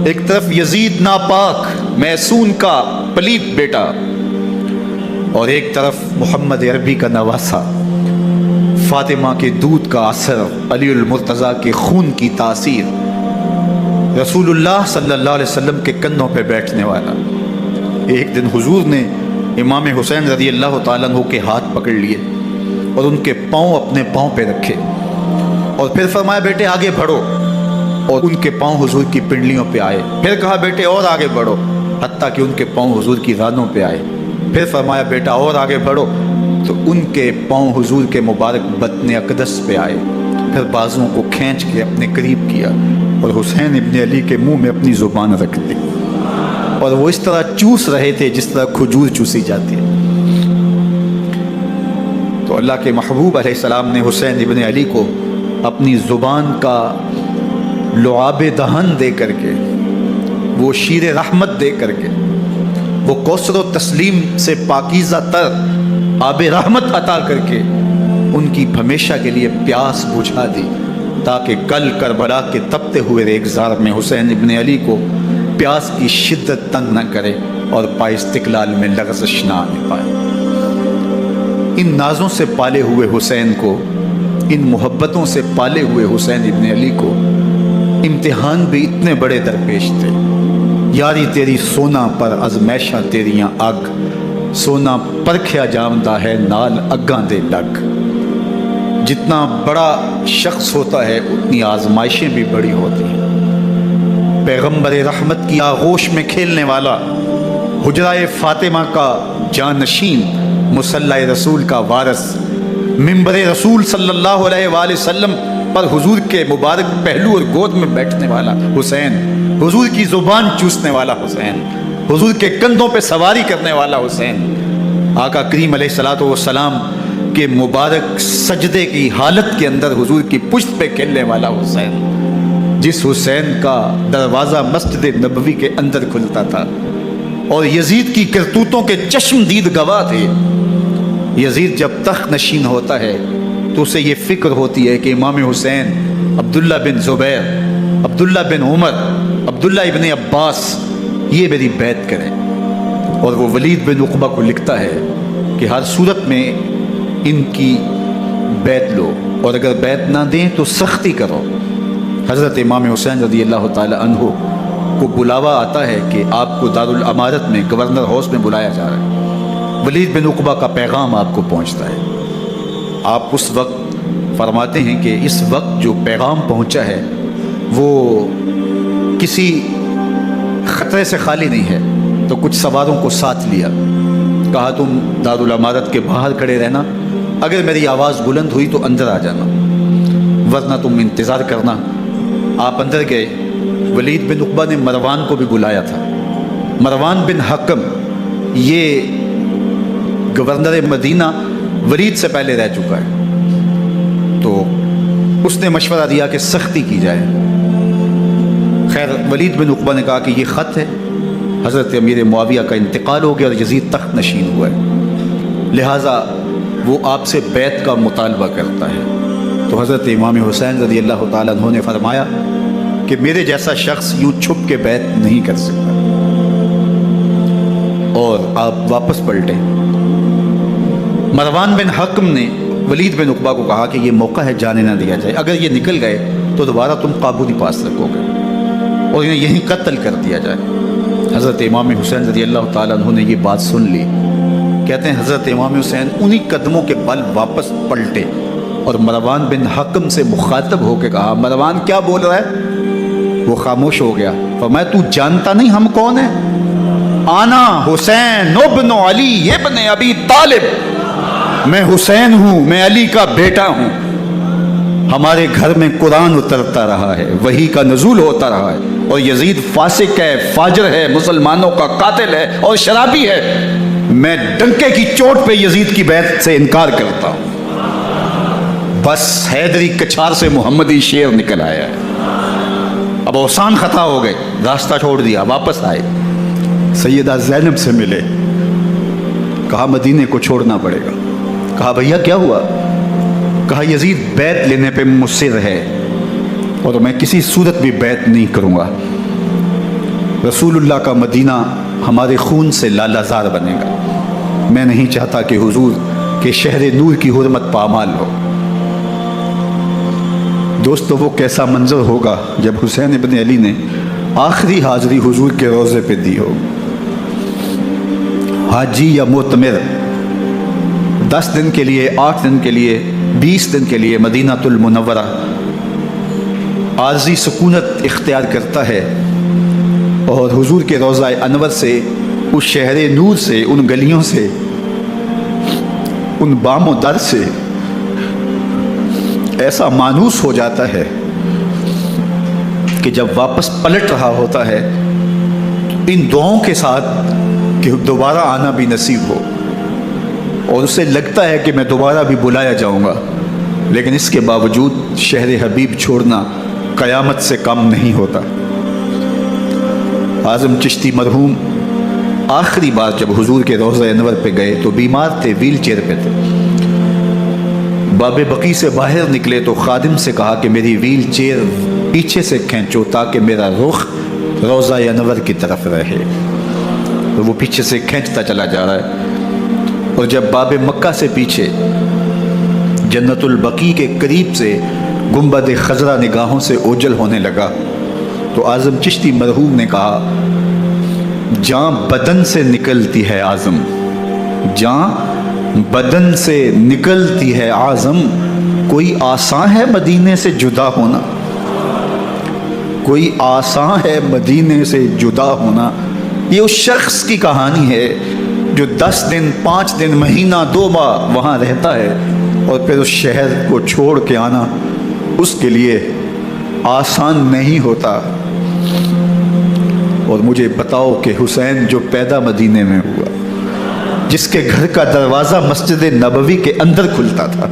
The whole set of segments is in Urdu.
ایک طرف یزید ناپاک میسون کا پلیت بیٹا، اور ایک طرف محمد عربی کا نواسا، فاطمہ کے دودھ کا اثر، علی المرتضیٰ کے خون کی تاثیر، رسول اللہ صلی اللہ علیہ وسلم کے کندھوں پہ بیٹھنے والا۔ ایک دن حضور نے امام حسین رضی اللہ تعالیٰ عنہ کے ہاتھ پکڑ لیے اور ان کے پاؤں اپنے پاؤں پہ رکھے، اور پھر فرمایا بیٹے آگے بڑھو، اور ان کے پاؤں حضور کی پنڈلیوں پہ آئے۔ پھر کہا بیٹے اور آگے بڑھو، حتیٰ کہ ان کے پاؤں حضور کی رانوں پہ آئے۔ پھر فرمایا بیٹا اور آگے بڑھو، تو ان کے پاؤں حضور کے مبارک بطن اقدس پہ آئے۔ پھر بازوؤں کو کھینچ کے اپنے قریب کیا اور حسین ابن علی کے منہ میں اپنی زبان رکھ دی، اور وہ اس طرح چوس رہے تھے جس طرح کھجور چوسی جاتی ہے۔ تو اللہ کے محبوب علیہ السلام نے حسین ابن علی کو اپنی زبان کا لعاب دہن دے کر کے، وہ شیر رحمت دے کر کے، وہ کوثر و تسلیم سے پاکیزہ تر آب رحمت عطا کر کے ان کی ہمیشہ کے لیے پیاس بجھا دی، تاکہ کل کربلا کے تپتے ہوئے ریگزار میں حسین ابن علی کو پیاس کی شدت تنگ نہ کرے اور پائے استقلال میں لغزش نہ آنے پائے۔ ان نازوں سے پالے ہوئے حسین کو، ان محبتوں سے پالے ہوئے حسین ابن علی کو امتحان بھی اتنے بڑے درپیش تھے۔ یاری تیری سونا پر ازمیشاں تیریاں اگ، سونا پرکھیا جامدہ ہے نال اگاں دے لگ۔ جتنا بڑا شخص ہوتا ہے اتنی آزمائشیں بھی بڑی ہوتی ہیں۔ پیغمبر رحمت کی آغوش میں کھیلنے والا، حجرہ فاطمہ کا جانشین، مصلی رسول کا وارث، منبر رسول صلی اللہ علیہ وآلہ وسلم پر حضور کے مبارک پہلو اور گود میں بیٹھنے والا حسین، حضور کی زبان چوسنے والا حسین، حضور کے کندھوں پہ سواری کرنے والا حسین، آقا کریم علیہ الصلوۃ والسلام کے مبارک سجدے کی حالت کے اندر حضور کی پشت پہ کھیلنے والا حسین، جس حسین کا دروازہ مسجد نبوی کے اندر کھلتا تھا اور یزید کی کرتوتوں کے چشم دید گواہ تھے۔ یزید جب تخت نشین ہوتا ہے تو اسے یہ فکر ہوتی ہے کہ امام حسین عبداللہ بن زبیر، عبداللہ بن عمر، عبداللہ ابن عباس یہ میری بیعت کریں، اور وہ ولید بن عقبہ کو لکھتا ہے کہ ہر صورت میں ان کی بیعت لو، اور اگر بیعت نہ دیں تو سختی کرو۔ حضرت امام حسین رضی اللہ تعالی عنہ کو بلاوا آتا ہے کہ آپ کو دارالامارت میں گورنر ہاؤس میں بلایا جا رہا ہے۔ ولید بن عقبہ کا پیغام آپ کو پہنچتا ہے۔ آپ اس وقت فرماتے ہیں کہ اس وقت جو پیغام پہنچا ہے وہ کسی خطرے سے خالی نہیں ہے، تو کچھ سواروں کو ساتھ لیا، کہا تم دارالامارت کے باہر کھڑے رہنا، اگر میری آواز بلند ہوئی تو اندر آ جانا، ورنہ تم انتظار کرنا۔ آپ اندر گئے۔ ولید بن عقبہ نے مروان کو بھی بلایا تھا۔ مروان بن حکم یہ گورنر مدینہ ولید سے پہلے رہ چکا ہے، تو اس نے مشورہ دیا کہ سختی کی جائے۔ خیر ولید بن عقبہ نے کہا کہ یہ خط ہے، حضرت امیر معاویہ کا انتقال ہو گیا اور یزید تخت نشین ہوا ہے، لہٰذا وہ آپ سے بیعت کا مطالبہ کرتا ہے۔ تو حضرت امام حسین رضی اللہ تعالیٰ عنہ نے فرمایا کہ میرے جیسا شخص یوں چھپ کے بیعت نہیں کر سکتا، اور آپ واپس پلٹے۔ مروان بن حکم نے ولید بن عقبہ کو کہا کہ یہ موقع ہے جانے نہ دیا جائے، اگر یہ نکل گئے تو دوبارہ تم قابو نہیں پا سکو گے، اور انہیں یہیں قتل کر دیا جائے۔ حضرت امام حسین رضی اللہ تعالیٰ عنہ نے یہ بات سن لی۔ کہتے ہیں حضرت امام حسین انہی قدموں کے بل واپس پلٹے اور مروان بن حکم سے مخاطب ہو کے کہا، مروان کیا بول رہا ہے؟ وہ خاموش ہو گیا۔ فرمایا تو جانتا نہیں ہم کون ہیں؟ آنا حسین ابن علی ابن ابی طالب، میں حسین ہوں، میں علی کا بیٹا ہوں۔ ہمارے گھر میں قرآن اترتا رہا ہے، وحی کا نزول ہوتا رہا ہے، اور یزید فاسق ہے، فاجر ہے، مسلمانوں کا قاتل ہے اور شرابی ہے۔ میں ڈنکے کی چوٹ پہ یزید کی بیعت سے انکار کرتا ہوں۔ بس حیدری کچھار سے محمدی شیر نکل آیا ہے۔ اب اوسان خطا ہو گئے، راستہ چھوڑ دیا، واپس آئے، سیدہ زینب سے ملے، کہا مدینے کو چھوڑنا پڑے گا۔ کہا بھیا کیا ہوا؟ کہا یزید بیعت لینے پہ مصر ہے اور میں کسی صورت بھی بیعت نہیں کروں گا۔ رسول اللہ کا مدینہ ہمارے خون سے لالہ زار بنے گا۔ میں نہیں چاہتا کہ حضور کے شہر نور کی حرمت پامال ہو۔ دوستو، وہ کیسا منظر ہوگا جب حسین ابن علی نے آخری حاضری حضور کے روضے پہ دی ہو۔ حاجی یا معتمر 10 دن کے لیے، 8 دن کے لیے، 20 دن کے لیے مدینہ المنورہ عارضی سکونت اختیار کرتا ہے، اور حضور کے روضہ انور سے، اس شہر نور سے، ان گلیوں سے، ان بام و در سے ایسا مانوس ہو جاتا ہے کہ جب واپس پلٹ رہا ہوتا ہے ان دعاؤں کے ساتھ کہ دوبارہ آنا بھی نصیب ہو، اور اسے لگتا ہے کہ میں دوبارہ بھی بلایا جاؤں گا، لیکن اس کے باوجود شہر حبیب چھوڑنا قیامت سے کم نہیں ہوتا۔ اعظم چشتی مرحوم آخری بار جب حضور کے روضہ انور پہ گئے تو بیمار تھے، ویل چیئر پہ تھے۔ باب بقی سے باہر نکلے تو خادم سے کہا کہ میری ویل چیئر پیچھے سے کھینچو تاکہ میرا رخ روضہ انور کی طرف رہے، تو وہ پیچھے سے کھینچتا چلا جا رہا ہے، اور جب باب مکہ سے پیچھے جنت البقیع کے قریب سے گنبد خضرا نگاہوں سے اوجل ہونے لگا تو اعظم چشتی مرحوم نے کہا، جان بدن سے نکلتی ہے اعظم، جان بدن سے نکلتی ہے اعظم، کوئی آسان ہے مدینے سے جدا ہونا، کوئی آسان ہے مدینے سے جدا ہونا۔ یہ اس شخص کی کہانی ہے جو 10 دن، 5 دن، مہینہ، 2 ماہ وہاں رہتا ہے، اور پھر اس شہر کو چھوڑ کے آنا اس کے لیے آسان نہیں ہوتا۔ اور مجھے بتاؤ کہ حسین جو پیدا مدینے میں ہوا، جس کے گھر کا دروازہ مسجد نبوی کے اندر کھلتا تھا،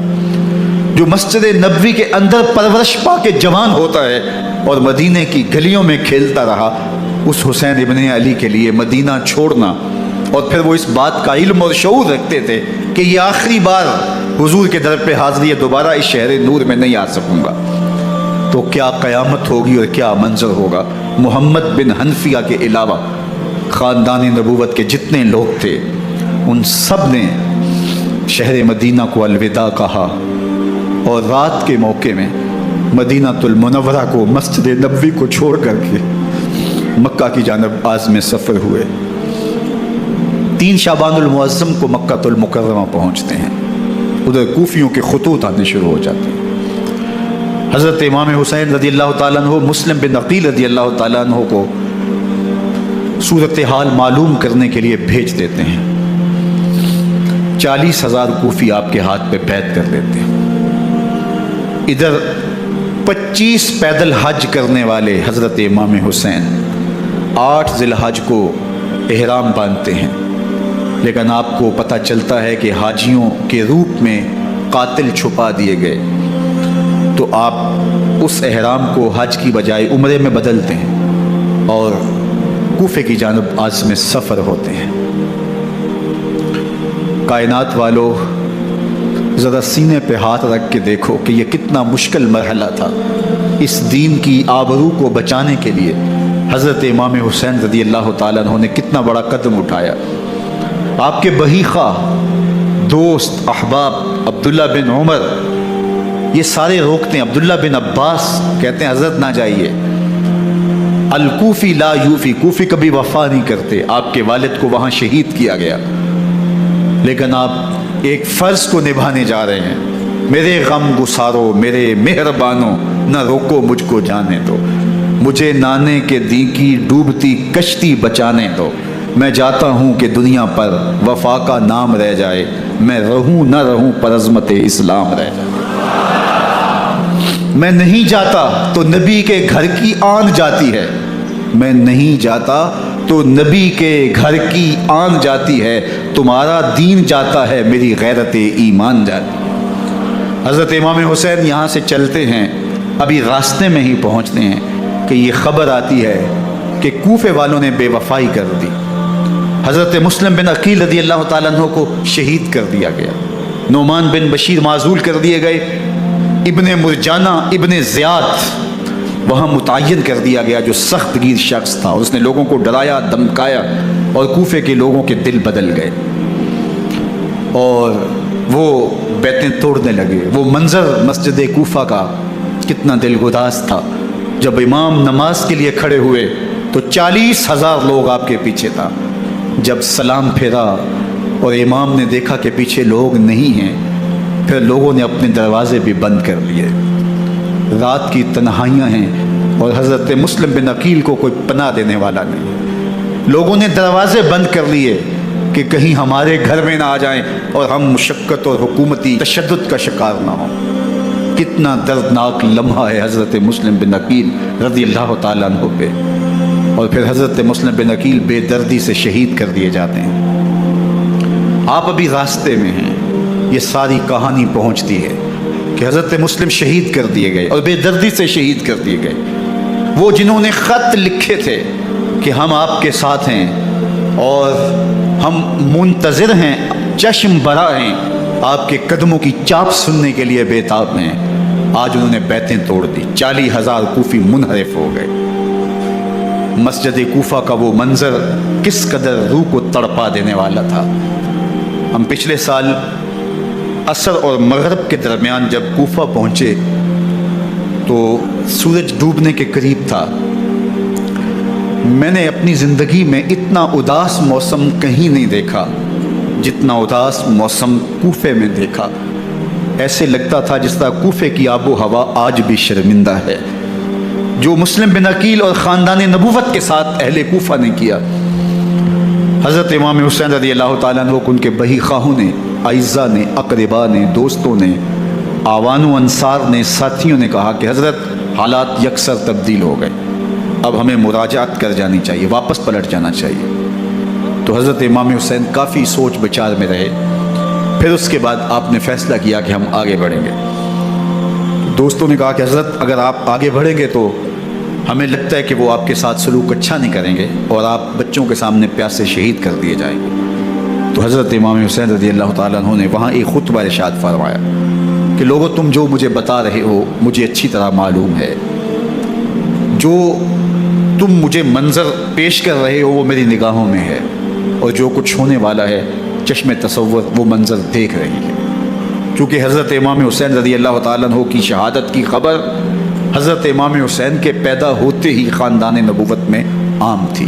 جو مسجد نبوی کے اندر پرورش پا کے جوان ہوتا ہے اور مدینے کی گلیوں میں کھیلتا رہا، اس حسین ابن علی کے لیے مدینہ چھوڑنا، اور پھر وہ اس بات کا علم اور شعور رکھتے تھے کہ یہ آخری بار حضور کے در پہ حاضری ہے، دوبارہ اس شہر نور میں نہیں آ سکوں گا، تو کیا قیامت ہوگی اور کیا منظر ہوگا۔ محمد بن حنفیہ کے علاوہ خاندان نبوت کے جتنے لوگ تھے ان سب نے شہر مدینہ کو الوداع کہا، اور رات کے موقع میں مدینہ المنورہ کو، مسجد نبوی کو چھوڑ کر کے مکہ کی جانب عازم سفر ہوئے۔ 3 شعبان المعظم کو مکہ المکرمہ پہنچتے ہیں، ادھر کوفیوں کے خطوط آنے شروع ہو جاتے ہیں۔ حضرت امام حسین رضی اللہ تعالیٰ عنہ مسلم بن عقیل رضی اللہ تعالیٰ عنہ کو صورتحال معلوم کرنے کے لیے بھیج دیتے ہیں۔ 40,000 کوفی آپ کے ہاتھ پہ بیعت کر دیتے ہیں۔ ادھر 25 پیدل حج کرنے والے حضرت امام حسین 8 ذی الحج کو احرام باندھتے ہیں، لیکن آپ کو پتہ چلتا ہے کہ حاجیوں کے روپ میں قاتل چھپا دیے گئے، تو آپ اس احرام کو حج کی بجائے عمرے میں بدلتے ہیں اور کوفے کی جانب عازم سفر ہوتے ہیں۔ کائنات والو، ذرا سینے پہ ہاتھ رکھ کے دیکھو کہ یہ کتنا مشکل مرحلہ تھا۔ اس دین کی آبرو کو بچانے کے لیے حضرت امام حسین رضی اللہ تعالیٰ عنہ نے کتنا بڑا قدم اٹھایا۔ آپ کے بہی خواہ، دوست، احباب عبداللہ بن عمر یہ سارے روکتے ہیں، عبداللہ بن عباس کہتے ہیں حضرت نہ جائیے، الکوفی لا یوفی، کوفی کبھی وفا نہیں کرتے، آپ کے والد کو وہاں شہید کیا گیا، لیکن آپ ایک فرض کو نبھانے جا رہے ہیں۔ میرے غم گسارو، میرے مہربانوں، نہ روکو مجھ کو جانے دو، مجھے نانے کے دی کی ڈوبتی کشتی بچانے دو، میں جاتا ہوں کہ دنیا پر وفا کا نام رہ جائے، میں رہوں نہ رہوں پر عظمت اسلام رہ جائے۔ میں نہیں جاتا تو نبی کے گھر کی آن جاتی ہے، میں نہیں جاتا تو نبی کے گھر کی آن جاتی ہے، تمہارا دین جاتا ہے، میری غیرت ایمان جاتی ہے۔ حضرت امام حسین یہاں سے چلتے ہیں، ابھی راستے میں ہی پہنچتے ہیں کہ یہ خبر آتی ہے کہ کوفے والوں نے بے وفائی کر دی، حضرت مسلم بن عقیل رضی اللہ تعالیٰ عنہ کو شہید کر دیا گیا، نعمان بن بشیر معزول کر دیے گئے، ابن مرجانہ، ابن زیاد وہاں متعین کر دیا گیا جو سخت گیر شخص تھا، اور اس نے لوگوں کو ڈرایا دھمکایا اور کوفے کے لوگوں کے دل بدل گئے اور وہ بیتیں توڑنے لگے۔ وہ منظر مسجد کوفہ کا کتنا دل گداز تھا۔ جب امام نماز کے لیے کھڑے ہوئے تو 40,000 لوگ آپ کے پیچھے تھا۔ جب سلام پھیرا اور امام نے دیکھا کہ پیچھے لوگ نہیں ہیں، پھر لوگوں نے اپنے دروازے بھی بند کر لیے۔ رات کی تنہائیاں ہیں اور حضرت مسلم بن عقیل کو کوئی پناہ دینے والا نہیں۔ لوگوں نے دروازے بند کر لیے کہ کہیں ہمارے گھر میں نہ آ جائیں اور ہم مشقت اور حکومتی تشدد کا شکار نہ ہوں۔ کتنا دردناک لمحہ ہے حضرت مسلم بن عقیل رضی اللہ تعالیٰ عنہ پہ، اور پھر حضرت مسلم بن عقیل بے دردی سے شہید کر دیے جاتے ہیں۔ آپ ابھی راستے میں ہیں، یہ ساری کہانی پہنچتی ہے کہ حضرت مسلم شہید کر دیے گئے اور بے دردی سے شہید کر دیے گئے۔ وہ جنہوں نے خط لکھے تھے کہ ہم آپ کے ساتھ ہیں اور ہم منتظر ہیں، چشم برا ہیں، آپ کے قدموں کی چاپ سننے کے لیے بے تاب ہیں، آج انہوں نے بیتیں توڑ دی۔ 40,000 کوفی منحرف ہو گئے۔ مسجد کوفہ کا وہ منظر کس قدر روح کو تڑپا دینے والا تھا۔ ہم پچھلے سال عصر اور مغرب کے درمیان جب کوفہ پہنچے تو سورج ڈوبنے کے قریب تھا۔ میں نے اپنی زندگی میں اتنا اداس موسم کہیں نہیں دیکھا جتنا اداس موسم کوفے میں دیکھا۔ ایسے لگتا تھا جس طرح کوفے کی آب و ہوا آج بھی شرمندہ ہے۔ جو مسلم بن عقیل اور خاندان نبوت کے ساتھ اہل کوفہ نے کیا، حضرت امام حسین رضی اللہ تعالیٰ عنہ کو ان کے بہی خواہوں نے، اعزاء نے، اقرباء نے، دوستوں نے، آوان و انصار نے، ساتھیوں نے کہا کہ حضرت حالات یکسر تبدیل ہو گئے، اب ہمیں مراجعت کر جانی چاہیے، واپس پلٹ جانا چاہیے۔ تو حضرت امام حسین کافی سوچ بچار میں رہے۔ پھر اس کے بعد آپ نے فیصلہ کیا کہ ہم آگے بڑھیں گے۔ دوستوں نے کہا کہ حضرت اگر آپ آگے بڑھیں گے تو ہمیں لگتا ہے کہ وہ آپ کے ساتھ سلوک اچھا نہیں کریں گے اور آپ بچوں کے سامنے پیاسے شہید کر دیے جائیں گے۔ تو حضرت امام حسین رضی اللہ تعالیٰ عنہ نے وہاں ایک خطبہ ارشاد فرمایا کہ لوگوں، تم جو مجھے بتا رہے ہو مجھے اچھی طرح معلوم ہے، جو تم مجھے منظر پیش کر رہے ہو وہ میری نگاہوں میں ہے، اور جو کچھ ہونے والا ہے چشم تصور وہ منظر دیکھ رہی ہے۔ چونکہ حضرت امام حسین رضی اللہ تعالیٰ عنہ کی شہادت کی خبر حضرت امام حسین کے پیدا ہوتے ہی خاندان نبوت میں عام تھی۔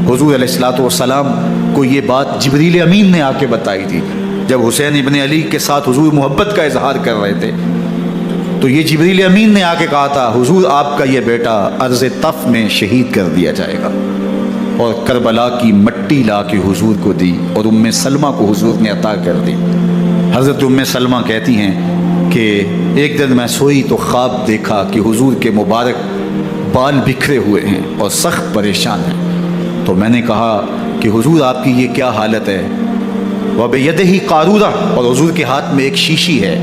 حضور علیہ الصلوۃ والسلام کو یہ بات جبریل امین نے آ کے بتائی تھی جب حسین ابن علی کے ساتھ حضور محبت کا اظہار کر رہے تھے، تو یہ جبریل امین نے آ کے کہا تھا حضور آپ کا یہ بیٹا عرض طف میں شہید کر دیا جائے گا، اور کربلا کی مٹی لا کے حضور کو دی اور ام سلمہ کو حضور نے عطا کر دی۔ حضرت ام سلمہ کہتی ہیں کہ ایک دن میں سوئی تو خواب دیکھا کہ حضور کے مبارک بال بکھرے ہوئے ہیں اور سخت پریشان ہیں، تو میں نے کہا کہ حضور آپ کی یہ کیا حالت ہے؟ وَبِيَدِهِ قَارُورَةٌ، اور حضور کے ہاتھ میں ایک شیشی ہے،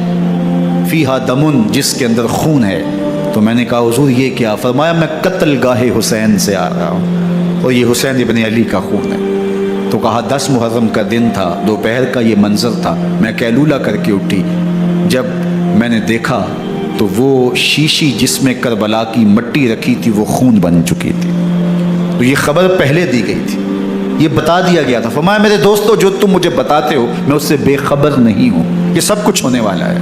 فِيهَا دَمٌ، جس کے اندر خون ہے۔ تو میں نے کہا حضور یہ کیا؟ فرمایا میں قتل گاہ حسین سے آ رہا ہوں اور یہ حسین ابن علی کا خون ہے۔ تو کہا 10 محرم کا دن تھا، دوپہر کا یہ منظر تھا، میں قیلولہ کر کے اٹھی، جب میں نے دیکھا تو وہ شیشی جس میں کربلا کی مٹی رکھی تھی وہ خون بن چکی تھی۔ تو یہ خبر پہلے دی گئی تھی، یہ بتا دیا گیا تھا۔ فرمایا میرے دوستو جو تم مجھے بتاتے ہو میں اس سے بے خبر نہیں ہوں، یہ سب کچھ ہونے والا ہے،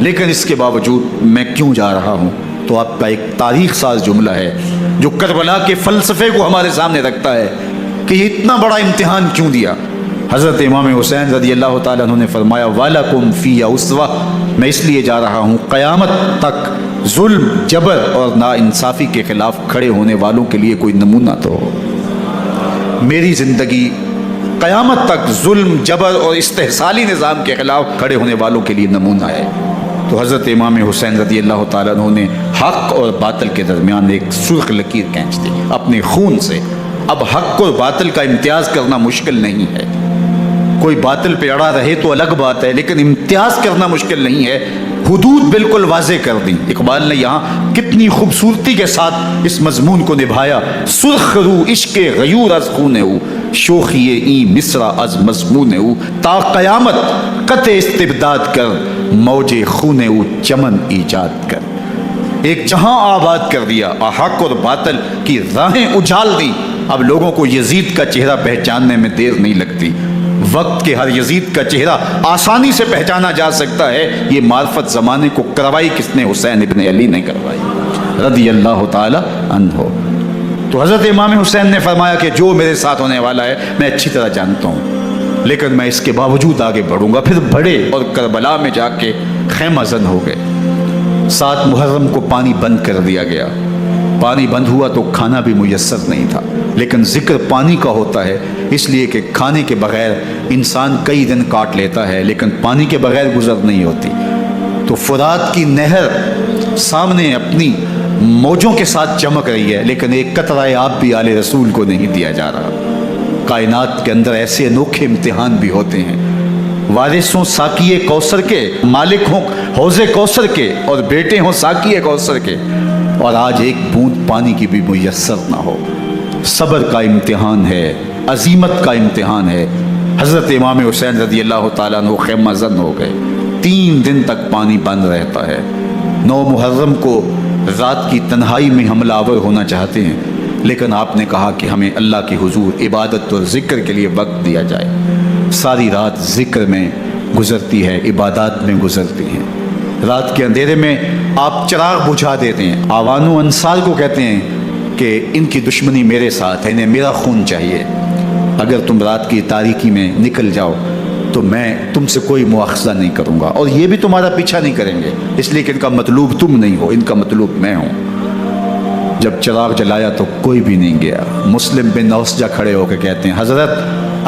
لیکن اس کے باوجود میں کیوں جا رہا ہوں؟ تو آپ کا ایک تاریخ ساز جملہ ہے جو کربلا کے فلسفے کو ہمارے سامنے رکھتا ہے کہ یہ اتنا بڑا امتحان کیوں دیا۔ حضرت امام حسین رضی اللہ تعالیٰ عنہ نے فرمایا وَلَكُمْ فِيَّ أُسْوَةٌ، میں اس لیے جا رہا ہوں قیامت تک ظلم، جبر اور ناانصافی کے خلاف کھڑے ہونے والوں کے لیے کوئی نمونہ تو ہو۔ میری زندگی قیامت تک ظلم، جبر اور استحصالی نظام کے خلاف کھڑے ہونے والوں کے لیے نمونہ ہے۔ تو حضرت امام حسین رضی اللہ تعالیٰ عنہ نے حق اور باطل کے درمیان ایک سرخ لکیر کھینچ دی اپنے خون سے۔ اب حق اور باطل کا امتیاز کرنا مشکل نہیں ہے، کوئی باطل پہ اڑا رہے تو الگ بات ہے، لیکن امتیاز کرنا مشکل نہیں ہے۔ حدود بالکل واضح کر دی۔ اقبال نے یہاں کتنی خوبصورتی کے ساتھ اس مضمون کو نبھایا۔ سرخ رو عشق غیور از خون او، شوخی این مصرع از مضمون او، تا قیامت قطع استبداد کر، موج خون او چمن ایجاد کر۔ ایک جہاں آباد کر دیا، حق اور باطل کی راہیں اجال دی۔ اب لوگوں کو یزید کا چہرہ پہچاننے میں دیر نہیں لگتی۔ وقت کے ہر یزید کا چہرہ آسانی سے پہچانا جا سکتا ہے۔ یہ معرفت زمانے کو کروائی کس نے؟ حسین ابن علی نے کروائی رضی اللہ تعالی عنہ۔ تو حضرت امام حسین نے فرمایا کہ جو میرے ساتھ ہونے والا ہے میں اچھی طرح جانتا ہوں، لیکن میں اس کے باوجود آگے بڑھوں گا۔ پھر بڑھے اور کربلا میں جا کے خیمہ زن ہو گئے۔ 7 محرم کو پانی بند کر دیا گیا۔ پانی بند ہوا تو کھانا بھی میسر نہیں تھا، لیکن ذکر پانی کا ہوتا ہے اس لیے کہ کھانے کے بغیر انسان کئی دن کاٹ لیتا ہے، لیکن پانی کے بغیر گزر نہیں ہوتی۔ تو فرات کی نہر سامنے اپنی موجوں کے ساتھ چمک رہی ہے، لیکن ایک قطرہ آب بھی آل رسول کو نہیں دیا جا رہا۔ کائنات کے اندر ایسے انوکھے امتحان بھی ہوتے ہیں۔ وارث ہوں ساقی کوثر کے، مالک ہوں حوض کوثر کے، اور بیٹے ہوں ساقی کوثر کے، اور آج ایک بوند پانی کی بھی میسر نہ ہو۔ صبر کا امتحان ہے، عزیمت کا امتحان ہے۔ حضرت امام حسین رضی اللہ تعالیٰ عنہ خیمہ زن ہو گئے۔ 3 دن تک پانی بند رہتا ہے۔ 9 محرم کو رات کی تنہائی میں حملہ آور ہونا چاہتے ہیں، لیکن آپ نے کہا کہ ہمیں اللہ کے حضور عبادت اور ذکر کے لیے وقت دیا جائے۔ ساری رات ذکر میں گزرتی ہے، عبادات میں گزرتی ہیں۔ رات کے اندھیرے میں آپ چراغ بجھا دیتے ہیں۔ آوان و انصار کو کہتے ہیں کہ ان کی دشمنی میرے ساتھ ہے، انہیں میرا خون چاہیے۔ اگر تم رات کی تاریکی میں نکل جاؤ تو میں تم سے کوئی مواخذہ نہیں کروں گا، اور یہ بھی تمہارا پیچھا نہیں کریں گے، اس لیے کہ ان کا مطلوب تم نہیں ہو، ان کا مطلوب میں ہوں۔ جب چراغ جلایا تو کوئی بھی نہیں گیا۔ مسلم بن اوسجہ کھڑے ہو کے کہتے ہیں حضرت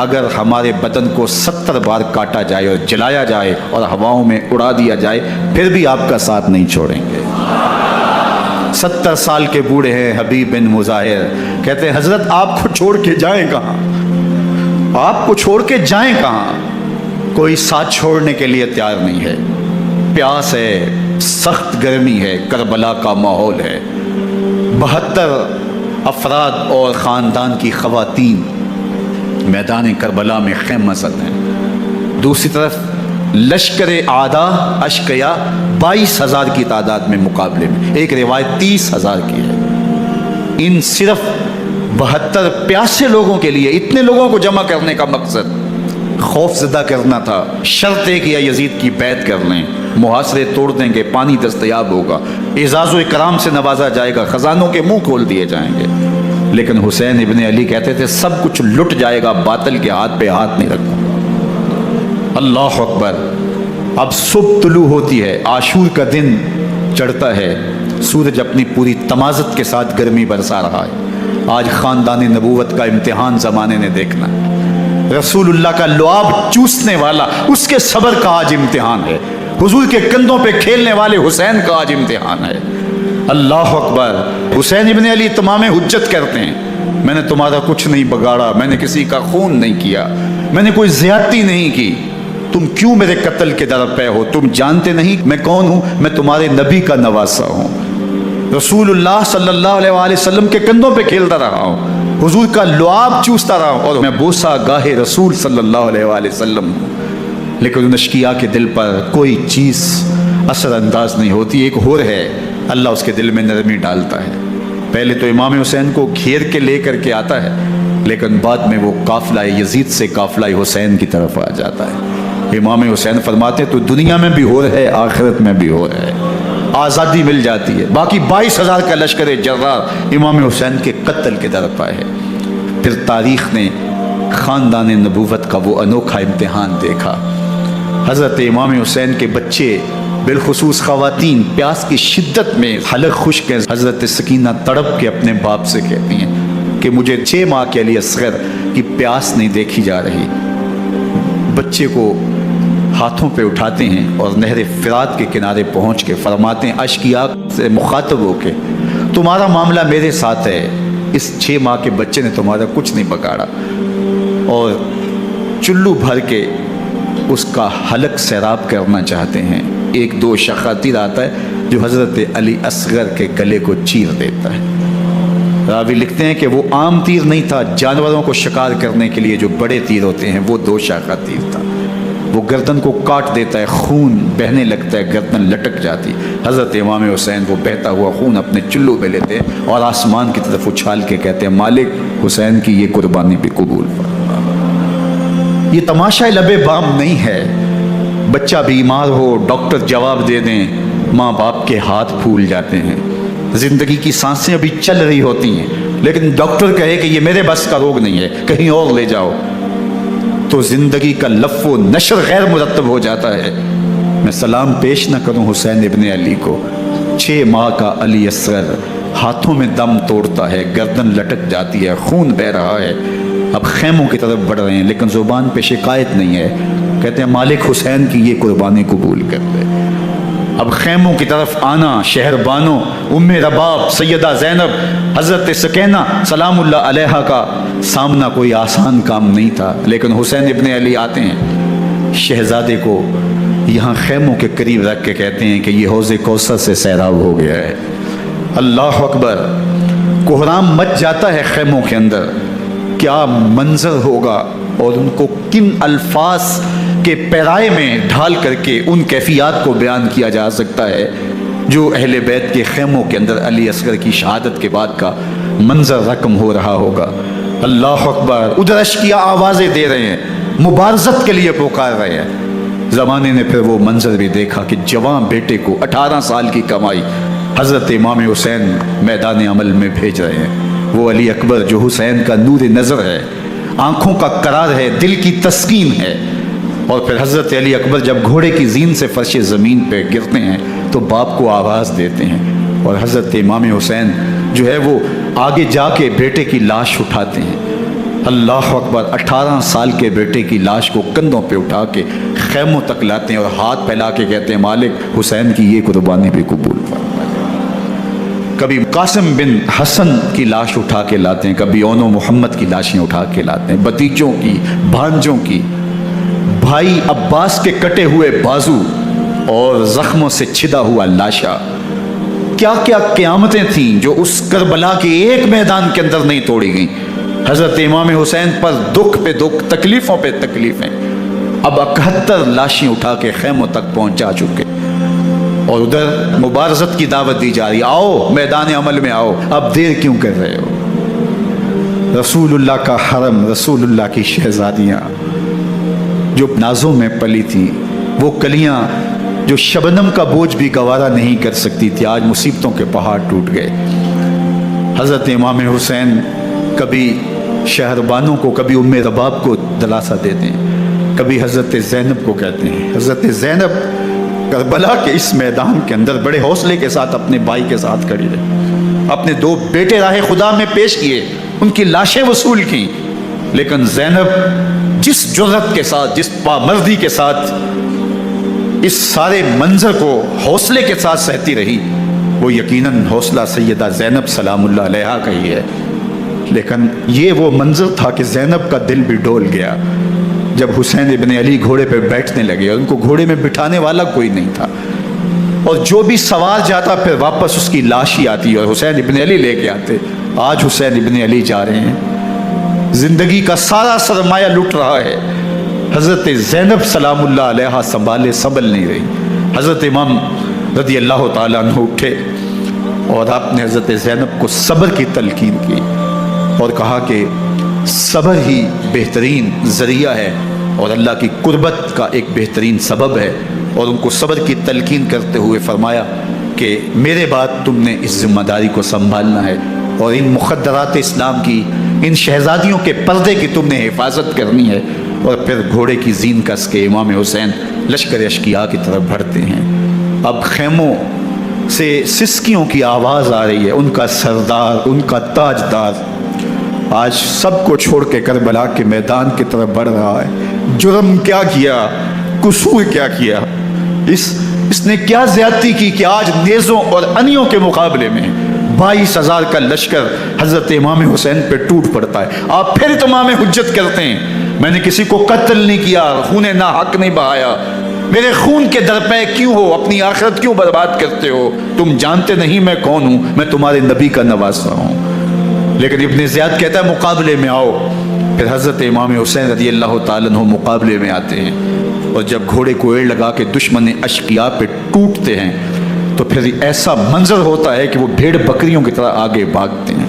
اگر ہمارے بدن کو 70 بار کاٹا جائے اور جلایا جائے اور ہواؤں میں اڑا دیا جائے پھر بھی آپ کا ساتھ نہیں چھوڑیں گے۔ 70 سال کے بوڑھے ہیں حبیب بن مظاہر، کہتے ہیں حضرت آپ کو چھوڑ کے جائیں کہاں، آپ کو چھوڑ کے جائیں کہاں؟ کوئی ساتھ چھوڑنے کے لیے تیار نہیں ہے۔ پیاس ہے، سخت گرمی ہے، کربلا کا ماحول ہے، 72 افراد اور خاندان کی خواتین میدان کربلا میں خیمہ زن ہیں۔ دوسری طرف لشکر اعداء اشقیا 22,000 کی تعداد میں مقابلے میں، ایک روایت 30,000 کی ہے۔ ان صرف 72 پیاسے لوگوں کے لیے اتنے لوگوں کو جمع کرنے کا مقصد خوف زدہ کرنا تھا۔ شرط ہے کہ یا یزید کی بیعت کر لیں، محاصرے توڑ دیں گے، پانی دستیاب ہوگا، اعزاز و اکرام سے نوازا جائے گا، خزانوں کے منہ کھول دیے جائیں گے۔ لیکن حسین ابن علی کہتے تھے سب کچھ لٹ جائے گا، باطل کے ہاتھ پہ ہاتھ نہیں رکھوں گا۔ اللہ اکبر۔ اب صبح طلوع ہوتی ہے، عاشور کا دن چڑھتا ہے، سورج اپنی پوری تمازت کے ساتھ گرمی برسا رہا ہے۔ آج خاندان نبوت کا امتحان زمانے نے دیکھنا، رسول اللہ کا لعاب چوسنے والا اس کے صبر کا آج امتحان ہے، حضور کے کندھوں پہ کھیلنے والے حسین کا آج امتحان ہے۔ اللہ اکبر۔ حسین ابن علی تمام حجت کرتے ہیں میں نے تمہارا کچھ نہیں بگاڑا، میں نے کسی کا خون نہیں کیا، میں نے کوئی زیادتی نہیں کی، تم کیوں میرے قتل کے در پہ ہو؟ تم جانتے نہیں میں کون ہوں؟ میں تمہارے نبی کا نواسا ہوں، رسول اللہ صلی اللہ علیہ وآلہ وسلم کے کندھوں پہ کھیلتا رہا ہوں، حضور کا لعاب چوستا رہا ہوں، اور میں بوسہ گاہ رسول صلی اللہ علیہ وآلہ وسلم ہوں۔ لیکن ان اشقیاء کے دل پر کوئی چیز اثر انداز نہیں ہوتی۔ ایک ہور ہے، اللہ اس کے دل میں نرمی ڈالتا ہے۔ پہلے تو امام حسین کو گھیر کے لے کر کے آتا ہے، لیکن بعد میں وہ قافلہ یزید سے قافلہ حسین کی طرف آ جاتا ہے۔ امام حسین فرماتے تو دنیا میں بھی ہور ہے، آخرت میں بھی ہور ہے، آزادی مل جاتی ہے۔ باقی 22,000 کا لشکر جرار امام حسین کے قتل کے طرف آئے۔ پھر تاریخ نے خاندان نبوت کا وہ انوکھا امتحان دیکھا۔ حضرت امام حسین کے بچے بالخصوص خواتین پیاس کی شدت میں حلق خشک ہیں۔ حضرت سکینہ تڑپ کے اپنے باپ سے کہتی ہیں کہ مجھے 6 ماہ کے علی اصغر کی پیاس نہیں دیکھی جا رہی۔ بچے کو ہاتھوں پہ اٹھاتے ہیں اور نہر فرات کے کنارے پہنچ کے فرماتے ہیں اشقیاء سے مخاطب ہو کے تمہارا معاملہ میرے ساتھ ہے، اس 6 ماہ کے بچے نے تمہارا کچھ نہیں بگاڑا، اور چلو بھر کے اس کا حلق سیراب کرنا چاہتے ہیں۔ ایک 2 شخہ تیر آتا ہے جو حضرت علی اصغر کے گلے کو چیر دیتا ہے۔ راوی لکھتے ہیں کہ وہ عام تیر نہیں تھا، جانوروں کو شکار کرنے کے لیے جو بڑے تیر ہوتے ہیں وہ 2 شاخہ تیر تھا۔ وہ گردن کو کاٹ دیتا ہے، خون بہنے لگتا ہے، گردن لٹک جاتی. حضرت امام حسین وہ بہتا ہوا خون اپنے چلو پہ لیتے ہیں اور آسمان کی طرف اچھال کے کہتے ہیں مالک حسین کی یہ قربانی بھی قبول فرما. یہ تماشا لبے بام نہیں ہے. بچہ بیمار ہو، ڈاکٹر جواب دے دیں، ماں باپ کے ہاتھ پھول جاتے ہیں. زندگی کی سانسیں ابھی چل رہی ہوتی ہیں، لیکن ڈاکٹر کہے کہ یہ میرے بس کا روگ نہیں ہے، کہیں اور لے جاؤ، تو زندگی کا لف و نشر غیر مرتب ہو جاتا ہے. میں سلام پیش نہ کروں حسین ابن علی کو. 6 ماہ کا علی اصغر ہاتھوں میں دم توڑتا ہے، گردن لٹک جاتی ہے، خون بہ رہا ہے. اب خیموں کی طرف بڑھ رہے ہیں، لیکن زبان پہ شکایت نہیں ہے. کہتے ہیں مالک حسین کی یہ قربانی قبول کر دے. اب خیموں کی طرف آنا، شہر بانو، ام رباب، سیدہ زینب، حضرت سکینہ سلام اللہ علیہا کا سامنا کوئی آسان کام نہیں تھا. لیکن حسین ابن علی آتے ہیں، شہزادے کو یہاں خیموں کے قریب رکھ کے کہتے ہیں کہ یہ حوض کوثر سے سیراب ہو گیا ہے. اللہ اکبر. کوہرام مچ جاتا ہے خیموں کے اندر. کیا منظر ہوگا اور ان کو کن الفاظ کے پیرائے میں ڈھال کر کے ان کیفیات کو بیان کیا جا سکتا ہے جو اہل بیت کے خیموں کے اندر علی اصغر کی شہادت کے بعد کا منظر رقم ہو رہا ہوگا. اللہ اکبر. ادھر اشکیا آوازیں دے رہے ہیں، مبارزت کے لیے پکار رہے ہیں. زمانے نے پھر وہ منظر بھی دیکھا کہ جوان بیٹے کو 18 سال کی کمائی حضرت امام حسین میدان عمل میں بھیج رہے ہیں. وہ علی اکبر جو حسین کا نور نظر ہے، آنکھوں کا قرار ہے، دل کی تسکین ہے. اور پھر حضرت علی اکبر جب گھوڑے کی زین سے فرش زمین پہ گرتے ہیں تو باپ کو آواز دیتے ہیں، اور حضرت امام حسین جو ہے وہ آگے جا کے بیٹے کی لاش اٹھاتے ہیں. اللہ اکبر. 18 سال کے بیٹے کی لاش کو کندھوں پہ اٹھا کے خیموں تک لاتے ہیں اور ہاتھ پھیلا کے کہتے ہیں مالک حسین کی یہ قربانی بھی قبول فرما. کبھی قاسم بن حسن کی لاش اٹھا کے لاتے ہیں، کبھی اون و محمد کی لاشیں اٹھا کے لاتے ہیں، بتیجوں کی، بھانجوں کی، بھائی عباس کے کٹے ہوئے بازو اور زخموں سے چھدا ہوا لاشا. کیا کیا قیامتیں تھیں جو اس کربلا کے ایک میدان کے اندر نہیں توڑی گئیں. حضرت امام حسین پر دکھ پہ دکھ، تکلیفوں پہ تکلیفیں. اب 71 لاشیں اٹھا کے خیموں تک پہنچا چکے، اور ادھر مبارزت کی دعوت دی جا رہی، آؤ میدان عمل میں آؤ، اب دیر کیوں کر رہے ہو. رسول اللہ کا حرم، رسول اللہ کی شہزادیاں جو نازوں میں پلی تھی، وہ کلیاں جو شبنم کا بوجھ بھی گوارا نہیں کر سکتی تھی، آج مصیبتوں کے پہاڑ ٹوٹ گئے. حضرت امام حسین کبھی شہربانوں کو، کبھی ام رباب کو دلاسا دیتے ہیں، کبھی حضرت زینب کو کہتے ہیں. حضرت زینب کربلا کے اس میدان کے اندر بڑے حوصلے کے ساتھ اپنے بھائی کے ساتھ کھڑی رہی، اپنے 2 بیٹے راہ خدا میں پیش کیے، ان کی لاشیں وصول کی. لیکن زینب جس جرأت کے ساتھ، جس پامردی کے ساتھ اس سارے منظر کو حوصلے کے ساتھ سہتی رہی، وہ یقیناً حوصلہ سیدہ زینب سلام اللہ علیہا کا ہی ہے. لیکن یہ وہ منظر تھا کہ زینب کا دل بھی ڈول گیا جب حسین ابن علی گھوڑے پہ بیٹھنے لگے، اور ان کو گھوڑے میں بٹھانے والا کوئی نہیں تھا، اور جو بھی سوار جاتا پھر واپس اس کی لاش ہی آتی اور حسین ابن علی لے کے آتے. آج حسین ابن علی جا رہے ہیں، زندگی کا سارا سرمایہ لٹ رہا ہے. حضرت زینب سلام اللہ علیہا سنبھل نہیں رہی. حضرت امام رضی اللہ تعالیٰ عنہ اٹھے اور آپ نے حضرت زینب کو صبر کی تلقین کی اور کہا کہ صبر ہی بہترین ذریعہ ہے اور اللہ کی قربت کا ایک بہترین سبب ہے. اور ان کو صبر کی تلقین کرتے ہوئے فرمایا کہ میرے بعد تم نے اس ذمہ داری کو سنبھالنا ہے اور ان مخدرات اسلام کی، ان شہزادیوں کے پردے کی تم نے حفاظت کرنی ہے. اور پھر گھوڑے کی زین کس کے امام حسین لشکر اشقیاء کی طرف بڑھتے ہیں. اب خیموں سے سسکیوں کی آواز آ رہی ہے، ان کا سردار، ان کا تاجدار آج سب کو چھوڑ کے کربلا کے میدان کی طرف بڑھ رہا ہے. جرم کیا کیا، قصور کیا کیا، اس نے کیا زیادتی کی کہ آج نیزوں اور انیوں کے مقابلے میں 22,000 کا لشکر حضرت امام حسین پہ ٹوٹ پڑتا ہے. آپ پھر تمام حجت کرتے ہیں میں نے کسی کو قتل نہیں کیا، خون ناحق نہیں بہایا، میرے خون کے درپے کیوں ہو، اپنی آخرت کیوں برباد کرتے ہو، تم جانتے نہیں میں کون ہوں، میں تمہارے نبی کا نواسا ہوں. لیکن ابن زیاد کہتا ہے مقابلے میں آؤ. پھر حضرت امام حسین رضی اللہ تعالیٰ عنہ مقابلے میں آتے ہیں اور جب گھوڑے کو ایڑ لگا کے دشمن اشقیاء پہ ٹوٹتے ہیں تو پھر ایسا منظر ہوتا ہے کہ وہ بھیڑ بکریوں کی طرح آگے بھاگتے ہیں۔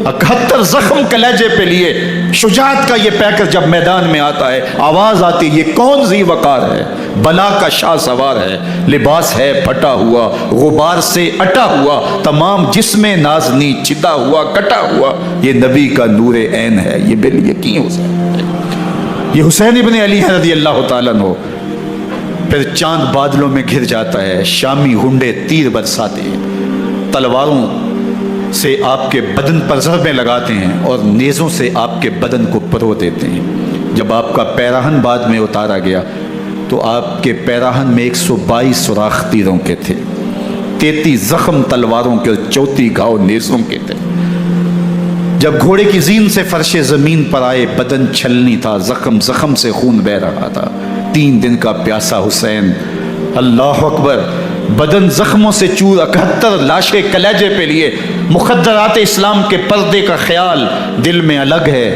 71 زخم کلیجے پہ لیے شجاعت کا یہ پیکر جب میدان میں آتا ہے، آواز آتی یہ کون ذی وقار ہے، بلا کا شاہ سوار ہے، لباس ہے پھٹا ہوا غبار سے اٹا ہوا، تمام جسم نازنی چتا ہوا کٹا ہوا، یہ نبی کا نور عین ہے، یہ بال یقین حسین ہے، یہ حسین ابن علی ہے رضی اللہ تعالیٰ عنہ۔ پھر چاند بادلوں میں گھر جاتا ہے، شامی ہنڈے تیر برساتے ہیں، تلواروں سے آپ کے بدن پر ضربیں لگاتے ہیں اور نیزوں سے آپ کے بدن کو پرو دیتے ہیں۔ جب آپ کا پیراہن بعد میں اتارا گیا تو آپ کے پیراہن میں 122 سوراخ تیروں کے تھے، 33 زخم تلواروں کے اور 34 گھاؤ نیزوں کے تھے۔ جب گھوڑے کی زین سے فرش زمین پر آئے، بدن چھلنی تھا، زخم زخم سے خون بہ رہا تھا، 3 دن کا پیاسا حسین، اللہ اکبر، بدن زخموں سے چور، 71 لاشیں کلیجے پہ لیے، مخدرات اسلام کے پردے کا خیال دل میں الگ ہے،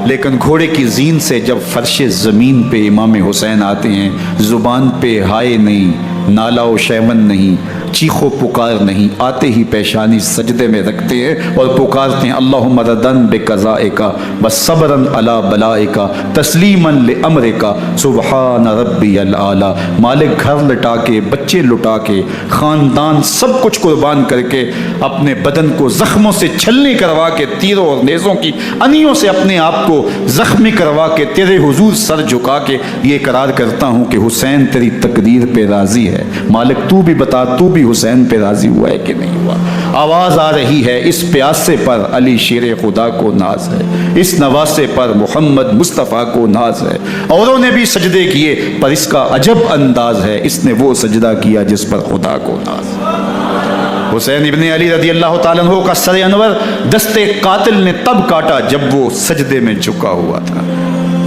لیکن گھوڑے کی زین سے جب فرش زمین پہ امام حسین آتے ہیں، زبان پہ ہائے نہیں، نالا و شیون نہیں، چیخ و پکار نہیں، آتے ہی پیشانی سجدے میں رکھتے ہیں اور پکارتے ہیں اللہم ردن بقضائک وصبرن علی بلائک تسلیما لامرک سبحان ربی الاعلی۔ مالک گھر لٹا کے، بچے لٹا کے، خاندان سب کچھ قربان کر کے، اپنے بدن کو زخموں سے چھلنی کروا کے، تیروں اور نیزوں کی انیوں سے اپنے آپ کو زخمی کروا کے، تیرے حضور سر جھکا کے یہ اقرار کرتا ہوں کہ حسین تیری تقدیر پہ راضی ہے، مالک تو بھی بتا، تو بھی حسین پہ راضی ہوا ہے کہ نہیں ہوا۔ آواز آ رہی ہے اس پیاسے پر علی شیر خدا کو ناز ہے، اس نواسے پر محمد مصطفیٰ کو ناز ہے، اوروں نے بھی سجدے کیے پر اس کا عجب انداز ہے، اس نے وہ سجدہ کیا جس پر خدا کو ناز ہے۔ حسین ابن علی رضی اللہ تعالیٰ عنہ کا سر انور دستے قاتل نے تب کاٹا جب وہ سجدے میں جھکا ہوا تھا۔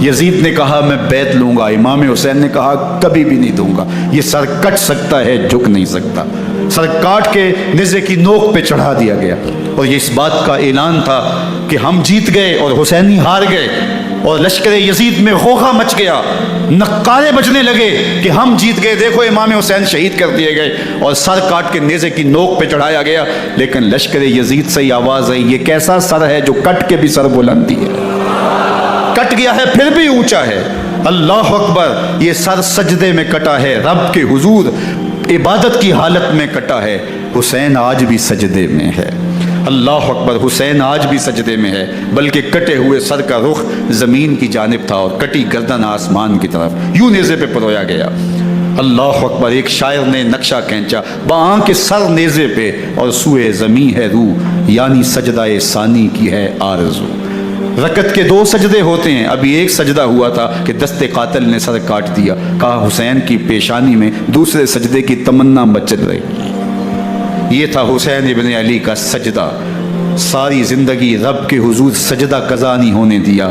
یزید نے کہا میں بیعت لوں گا، امام حسین نے کہا کبھی بھی نہیں دوں گا، یہ سر کٹ سکتا ہے جھک نہیں سکتا۔ سر کاٹ کے نیزے کی نوک پہ چڑھا دیا گیا اور یہ اس بات کا اعلان تھا کہ ہم جیت گئے اور حسینی ہار گئے، اور لشکر یزید میں غوغا مچ گیا، نقارے بجنے لگے کہ ہم جیت گئے، دیکھو امام حسین شہید کر دیے گئے، اور سر کاٹ کے نیزے کی نوک پہ چڑھایا گیا۔ لیکن لشکر یزید سے یہ آواز آئی یہ کیسا سر ہے جو کٹ کے بھی سر بلندی ہے، کٹ گیا ہے پھر بھی اونچا ہے، اللہ اکبر، یہ سر سجدے میں کٹا ہے، رب کے حضور عبادت کی حالت میں کٹا ہے، حسین آج بھی سجدے میں ہے، اللہ اکبر، حسین آج بھی سجدے میں ہے، بلکہ کٹے ہوئے سر کا رخ زمین کی جانب تھا اور کٹی گردن آسمان کی طرف، یوں نیزے پہ پرویا گیا، اللہ اکبر۔ ایک شاعر نے نقشہ کھینچا بآنکھ سر نیزے پہ اور سوئے زمین ہے روح، یعنی سجدہ ثانی کی ہے آرزو۔ رکعت کے 2 سجدے ہوتے ہیں، ابھی ایک سجدہ ہوا تھا کہ دستے قاتل نے سر کاٹ دیا، کہا حسین کی پیشانی میں دوسرے سجدے کی تمنا مچل رہی۔ یہ تھا حسین ابن علی کا سجدہ، ساری زندگی رب کے حضور سجدہ قضا نہیں ہونے دیا۔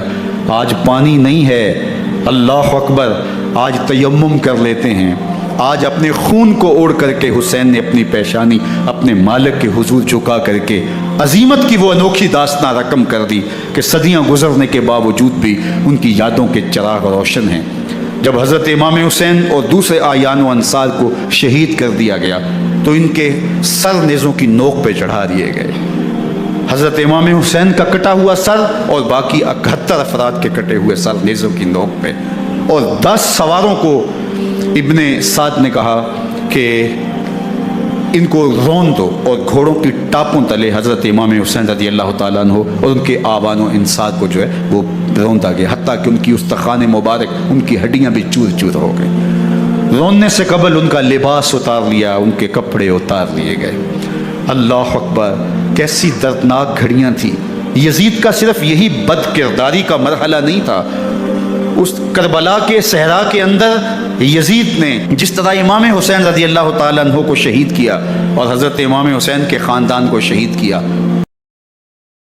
آج پانی نہیں ہے، اللہ اکبر، آج تیمم کر لیتے ہیں، آج اپنے خون کو اوڑھ کر کے حسین نے اپنی پیشانی اپنے مالک کے حضور جھکا کر کے عظیمت کی وہ انوکھی داستان رقم کر دی کہ صدیاں گزرنے کے باوجود بھی ان کی یادوں کے چراغ روشن ہیں۔ جب حضرت امام حسین اور دوسرے اعیان و انصار کو شہید کر دیا گیا تو ان کے سر نیزوں کی نوک پہ چڑھا دیے گئے، حضرت امام حسین کا کٹا ہوا سر اور باقی 71 افراد کے کٹے ہوئے سر نیزوں کی نوک پہ، اور 10 سواروں کو ابن سعد نے کہا کہ ان کو رون دو، اور گھوڑوں کی ٹاپوں تلے حضرت امام حسین رضی اللہ تعالیٰ عنہ اور ان کے آبان و انصار کو جو ہے وہ روندا گیا، حتیٰ کہ ان کی استخوان مبارک، ان کی ہڈیاں بھی چور چور ہو گئی۔ روننے سے قبل ان کا لباس اتار لیا، ان کے کپڑے اتار لیے گئے، اللہ اکبر، کیسی دردناک گھڑیاں تھیں۔ یزید کا صرف یہی بد کرداری کا مرحلہ نہیں تھا، اس کربلا کے صحرا کے اندر یزید نے جس طرح امام حسین رضی اللہ تعالیٰ عنہ کو شہید کیا اور حضرت امام حسین کے خاندان کو شہید کیا،